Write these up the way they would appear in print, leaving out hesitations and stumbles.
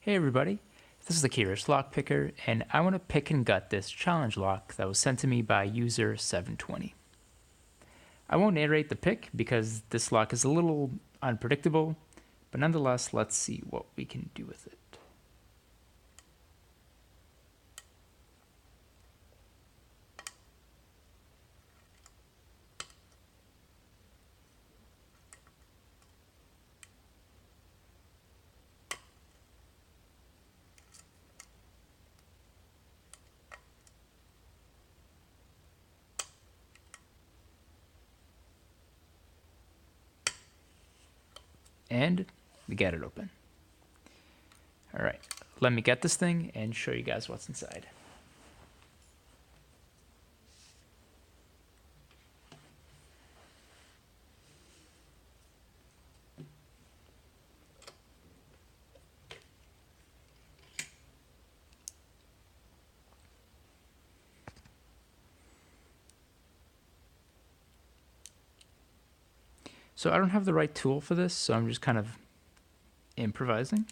Hey everybody, this is the Keyrus Lock Picker, and I want to pick and gut this challenge lock that was sent to me by user 720. I won't narrate the pick because this lock is a little unpredictable, but nonetheless, let's see what we can do with it. And we get it open. All right, let me get this thing and show you guys what's inside. So I don't have the right tool for this, so I'm just kind of improvising.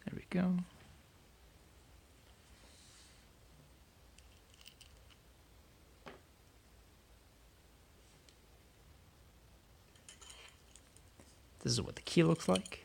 There we go. This is what the key looks like.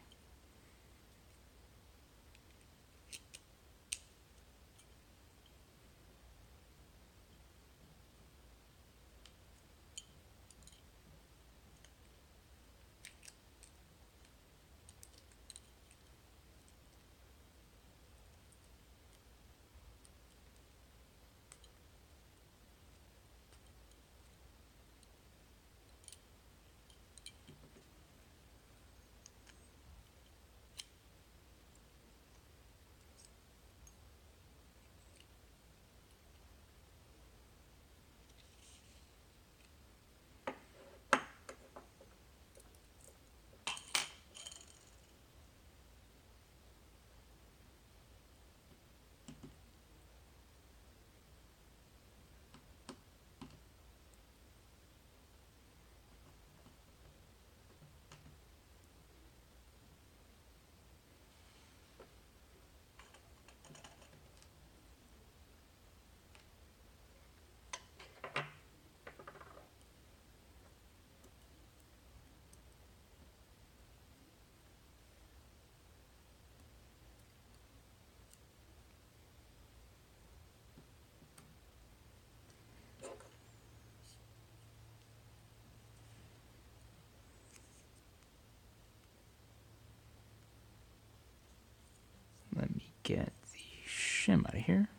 Let me get the shim out of here.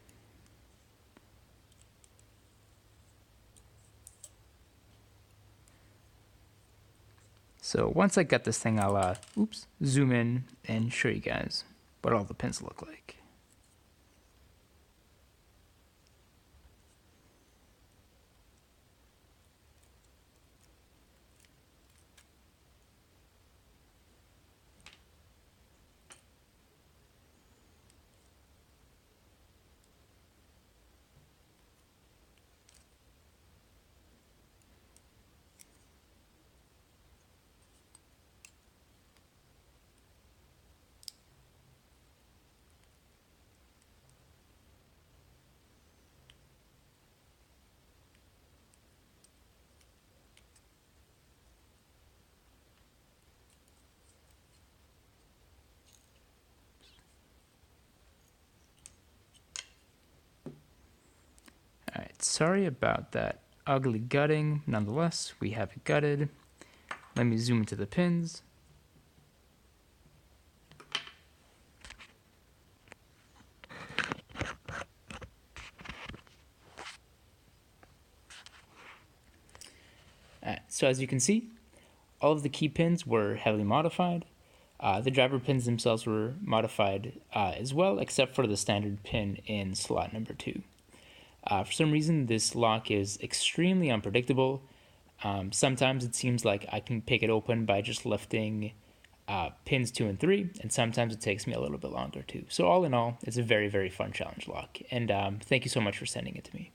So once I get this thing, I'll zoom in and show you guys what all the pins look like. Alright, sorry about that ugly gutting. Nonetheless, we have it gutted. Let me zoom into the pins. Alright, so as you can see, all of the key pins were heavily modified. The driver pins themselves were modified as well, except for the standard pin in slot number 2. For some reason, this lock is extremely unpredictable. Sometimes it seems like I can pick it open by just lifting pins 2 and 3, and sometimes it takes me a little bit longer too. So all in all, it's a very, very fun challenge lock, and thank you so much for sending it to me.